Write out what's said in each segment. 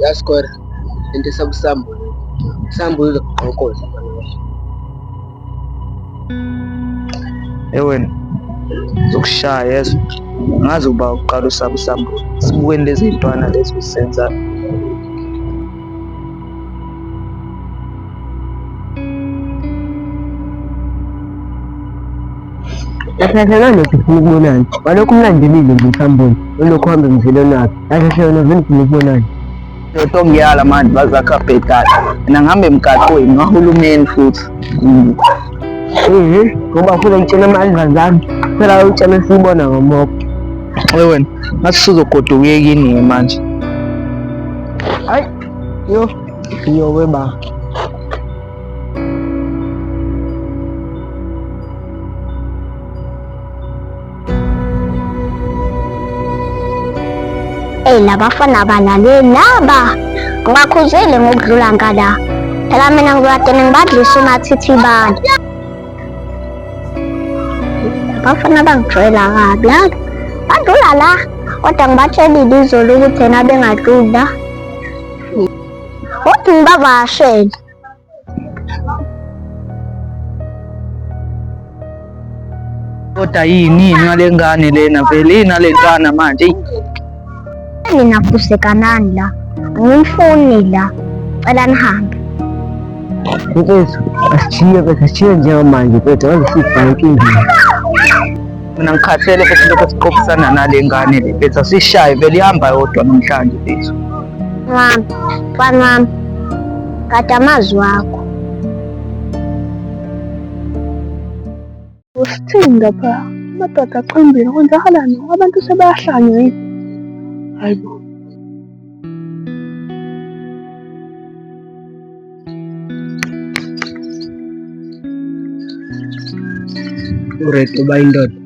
ngasikora into esabusambulo sambulo lokugqokoza wena zokushaya yezwa ngazi ukuba uqala usaba usambulo sibukeni lezi ntwana lezi usenza Asahlangane sifuna ukubonana. Walokhu umlandelile ngikhambule. Olokhu hambe mzilweni wakhe. Asahlangane vele sifuna ukubonana. Yoto ngiyala manje bazakha bhedala. Mina ngihambe emgaqweni ngahulumeni futhi. Ngoba ufuna ngitshena amandla zami. Phela utshena siyibona ngomoko. Wena, ngathi sizogoduka uyekini manje. Hayi, ngiyoweba. Labafana balaleli laba ungakhuzeli ngokudlula ngala phela mina ngizokade ngibadlisa umathithi bani abafana bangijwayela kabi laba badlula la kodwa ngibatshelile izolo ukuthi yena bengadluli la kodwa ngibavashele Kodwa yini ngale ngane lena vele inale ntwana manje mina kusekanani la ngimfuni la cela nihambe Mfethu, asishiye njengamanje mfethu, wazifika enkingeni. mina ngikhathele futhi lokho siqophisana nale ngane le bethu asishaye vele ihamba yodwa namhlanje bethu mfana wami kade amazwi akho usithini lapha amadoda aqambile kwenzakalani abantu sebayahlanya yini hayibo uredu uba indoda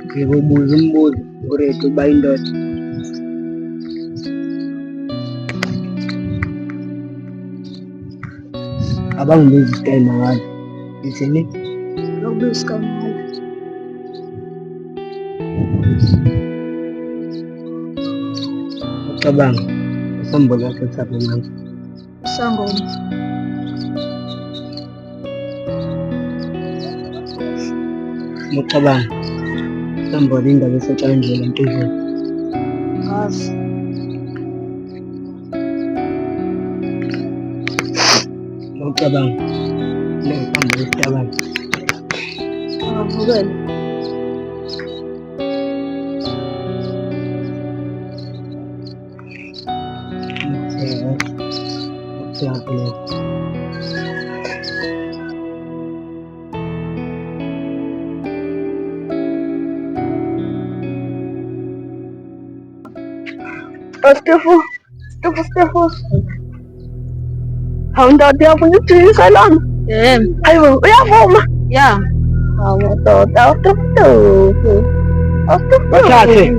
ngikubuza umbuzo uredu uba indoda abangibizi isikayi mangalo ngithini lokubiza isikamali ucabanga usambulo wakhe uthaphe manje sangoma ucabanga usambulo indaba esetshenzela entuzeni ngazi ucabanga usambulo isitabane angavukela Stefo. Hawu ndoda uyafuna ukujikisa lana? Hayibo, uyavuma? Ya. Hawu ndoda, bathathe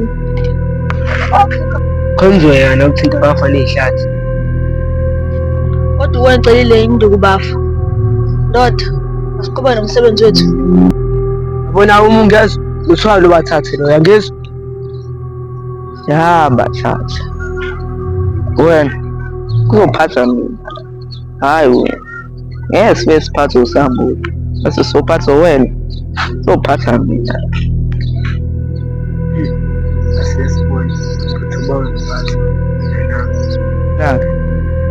khonzwe yana ukuthinta abafana ey'hlathi kodwa uwencelile induku bafa. Ndoda, asiqhubeke nomsebenzi wethu. yabona uma ungezwa uthwalo bathathe lo yangizwa yahamba chacha wena kuzophatha mina hayi wena ngeke sibe siphathe usambulo bese sophatha wena sophatha mina asiyasibona ukuthi ubona ngathi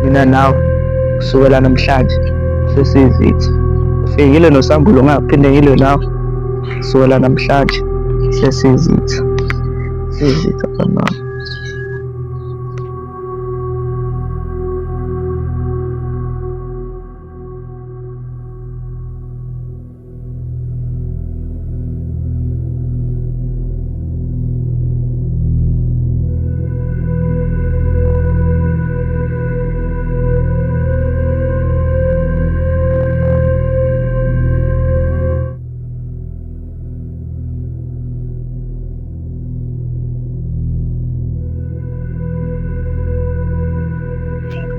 mina nawe kusukela namhlanje sesizitha ufikile nosambulo ngaphinde ngilwe nawe kusukela namhlanje sesizitha sizitha mama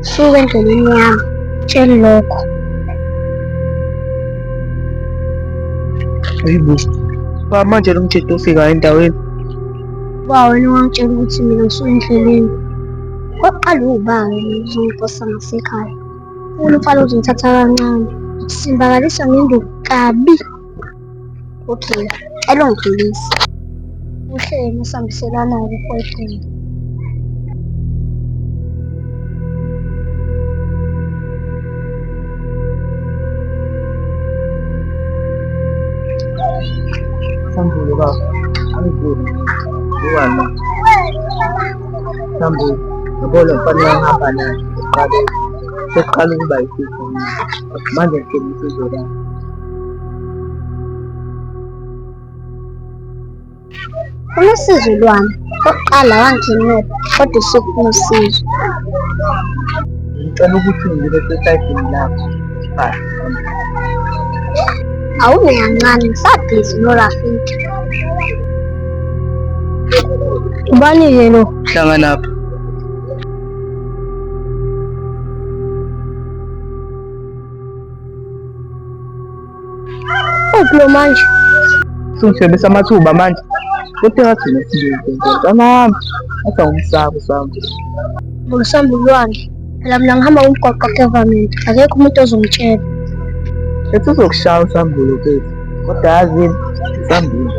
suka endleleni yami tshela lokho ayibo Manje lo mthetho ufika endaweni. Uba wena ungangitshela ukuthi mina ngisuyindleleni. Kwaqala uba uzongiposa ngasekhaya. Ufuna umfana uzongithatha kancane. Simbakalisa ngenduku kabi. Okay, elongidlulisa. Uhlelo usambiselana boyfriend. Sambulu baba. Angivuli. Ngiyana. Sambulu. Yabona mfana ngihamba naye. Seqala ukuba yisifo. Manje ngicela usizo la. Unesizo lwami. Oqala wangithenela kodwa usufuna usizo. Ngicela ukuthi ngibe sesayidini lapho. Hayi. Awume kancane ngisabhizi noRafiki. Ubani-ke lo? Hlangana apha. Uphi lo manje? Sungishebisa amathuba manje. Kuthi ngathi nesizwe. Tamam. Asa umsabo sami. Ngusambulwane. Phela mina ngihamba umgwaqo government. Akekho umuntu ozongitshela. Ethi uzokushaya usambulo bethu. Kodwa yazi isambulo.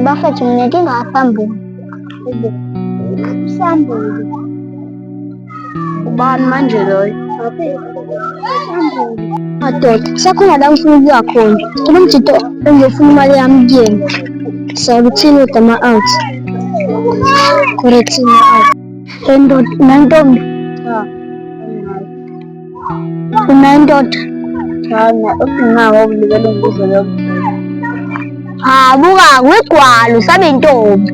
Bafethu mina ngingasambuli. Usambuli. Ubani manje loyo? Madoda, sakhona la ngifuna ukuya khona. Kulo mjito engifuna imali yami kuyena. Sakuthini udama out. Correcting out. Nantombi. Unandoda. Chana, usingawo ukulikela umbuzo lo. Buka kwigwalo sabe intombi.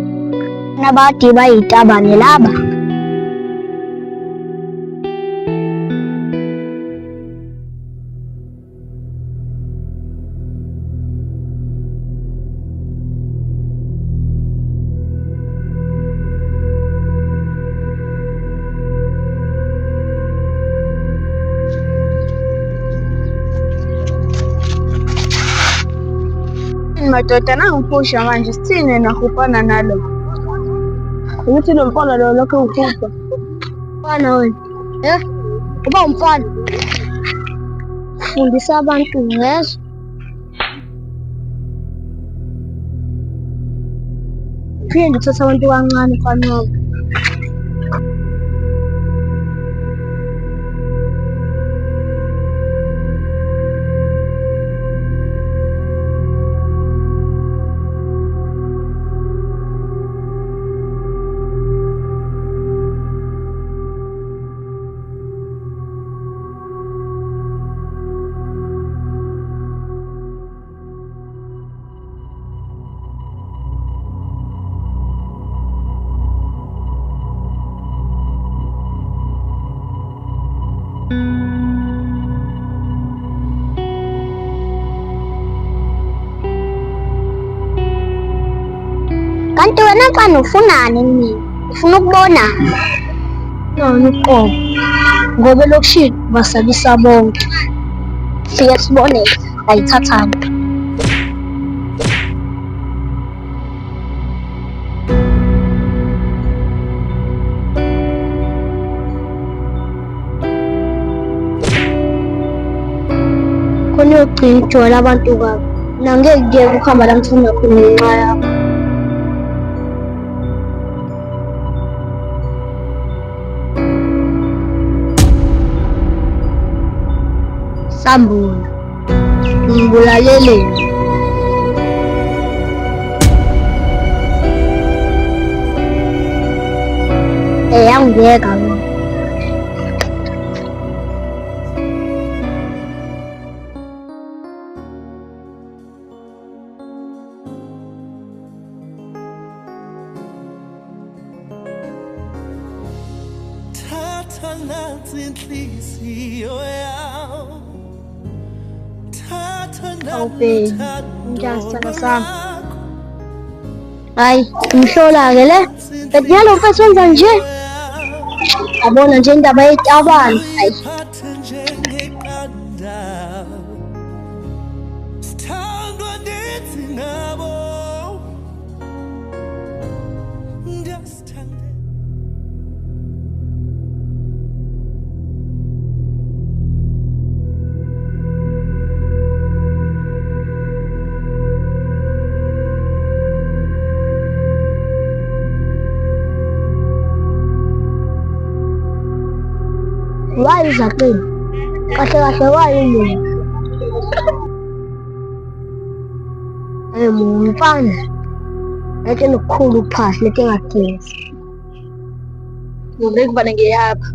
Nabadi bayitabane laba. Madoda nangiphusha manje sithini nahupana nalo. Ukuthi lo mfana lo lokho ukhupha. Mfana wena. Uba umfana. Fundisa abantu ngezwe. Phinde uthatha abantu kancane kancane. Kanti wena xa ufunani mina? Ufuna ukubona? Nona uqobo. Ngoba lokushini basabisa bonke. Sike sibone ayithathana. Khona yogcina ijwala abantu kabi. Nangeke kuyeke ukuhamba la ngifuna khona ngenxa yakho. Sambula. Ngibulalele. Angiyeka lo. Thatha nansi inhliziyo yami. Awubheki, ngiyasithanda sami. Hayi, umhlola-ke le. Bethi nyalo mfethu wenza nje. Yabona nje indaba yetabane. Hayi. Ngiphathe njengeqanda. Sithandwa ndithi nabo. Ndiyasithanda. Wayi Zaqile. Kahle kahle wayi yini? Mfana. Leti lukhulu phasi leti ngagezi. Ngikubane ngiyapha.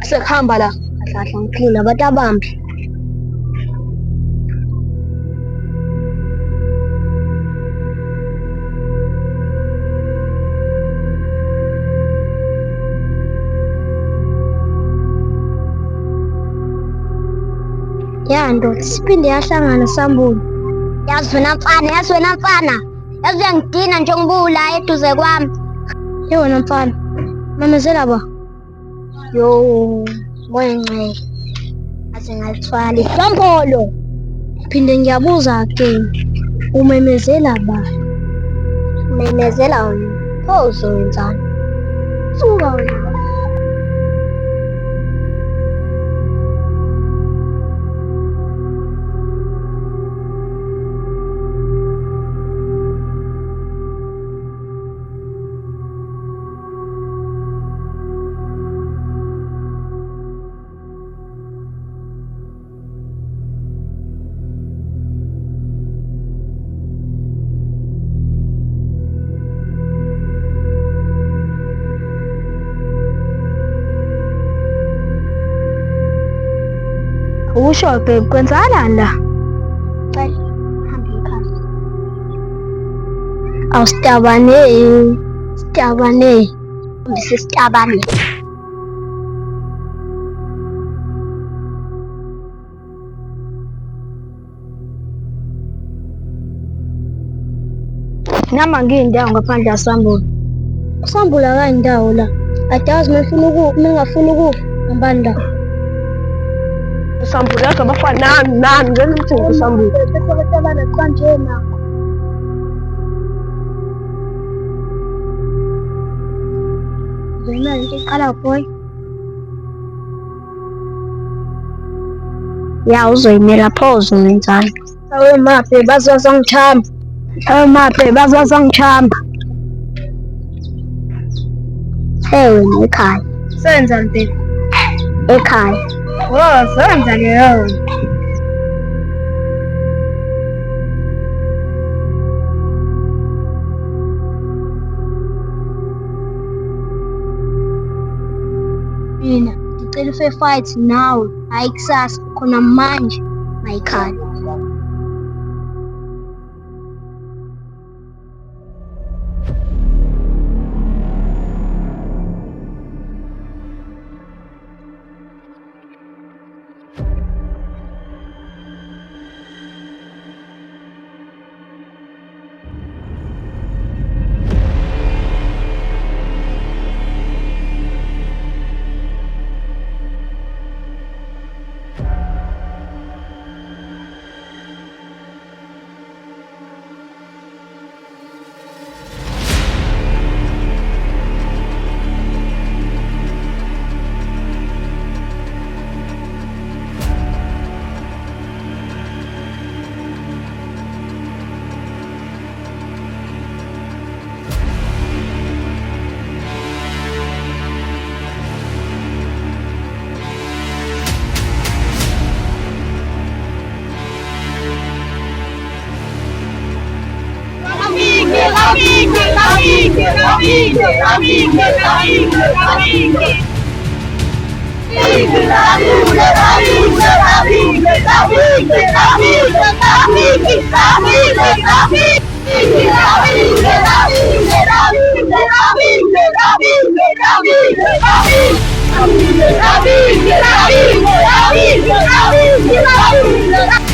Sekuhamba la. Kahle ngiphila abantu abambi. Ya ndoda siphinde yahlangana Sambulu. Yazi wena mfana, yazi wena mfana. Yazi uyangidina nje ngibula eduze kwami. Yona mfana. Mamezela ba. Yo, moya ngcele. Ase ngalithwala ihlambolo. Phinde ngiyabuza ke. Umemezela ba? Umemezela wena. Pho uzowenzani? Suka wena. Usho babe kwenzakalani la? Hayi, hamba ekhaya. Awusitabane. Sitabane. Sitabane. Nama ngiyindawo ngaphandle yaSambulu. uSambulu akayindawo la. Adazi mengafuna ukuphi ngambani la. uSambulu yakho abafana nami ngeke ngithenge uSambulu. Bese betabana kanje na. Wena into iqala boy. Ya uzoyimela pho uzowenzani? Awe maphe bazozangithamba. Awe maphe bazozangithamba. Wena ekhaya. Senza mpela. Ekhaya. Oh, senza leyo. Mina ngicela ufe fight nawe, hayi kusasa khona manje mayikhaya. La